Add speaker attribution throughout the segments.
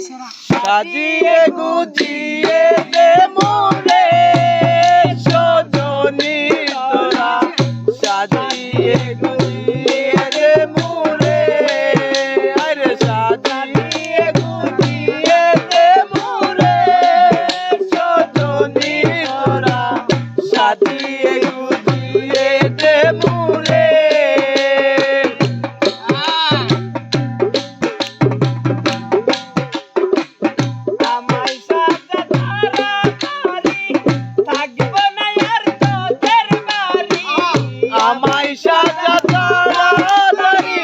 Speaker 1: সাজিয়ে গুজিয়ে দে মোরে সজনী তোরা সাজিয়ে গুজিয়ে দে মোরে আরে সাজিয়ে গুজিয়ে দে মোরে সজনী তোরা সাজিয়ে গুজিয়ে দে মোরে আমায় সাজা তাড়াতাড়ি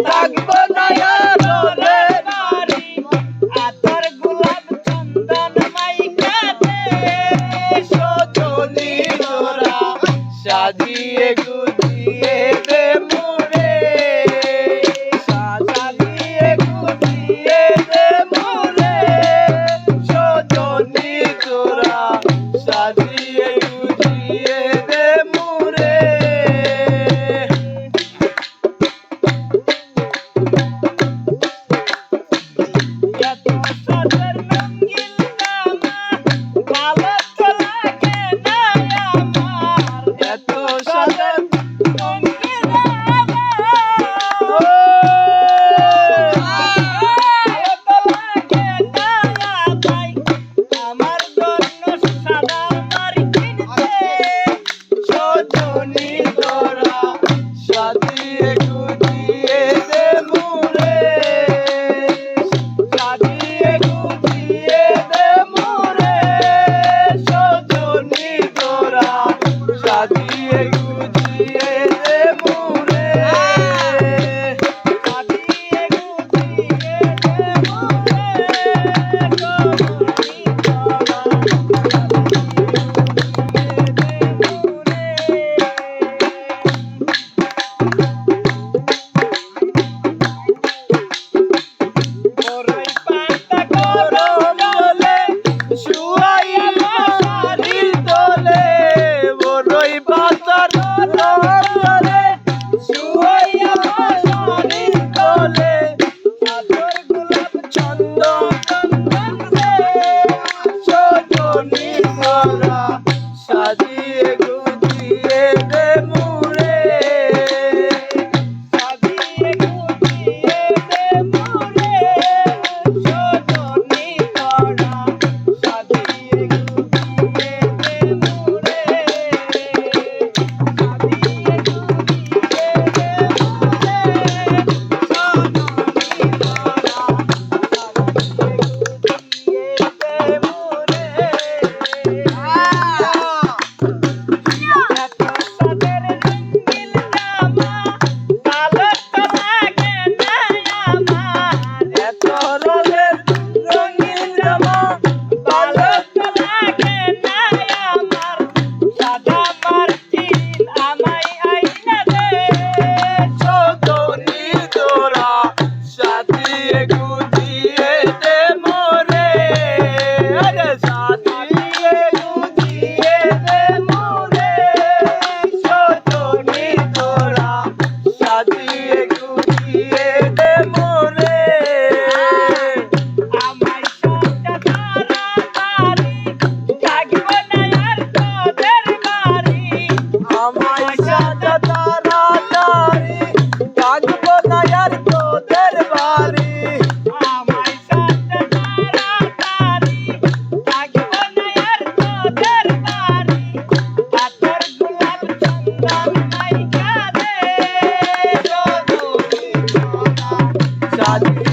Speaker 1: থাকবো না আর তোদের বাড়ি আতর গোলাপ চন্দন মাইকা দে সজনী তোরা সাজিয়ে গুজিয়ে দে মোরে সাজিয়ে গুজিয়ে দে মোরে সজনী তোরা সাজিয়ে গুজিয়ে দে মোরে সাজিয়ে গুজিয়ে দে মোরে সাজিয়ে গুজিয়ে দে মোরে সজনী তোরা সাজিয়ে গুজিয়ে দে মোরে সাজিয়ে গুজিয়ে দে সাজিয়ে গুজিয়ে দে মোরে সাজিয়ে গুজিয়ে দে মোরে সজনী তোরা সাজিয়ে গুজিয়ে দে মোরে সাজিয়ে গুজিয়ে দে মোরে সজনী তোরা সাজিয়ে গুজিয়ে দে God.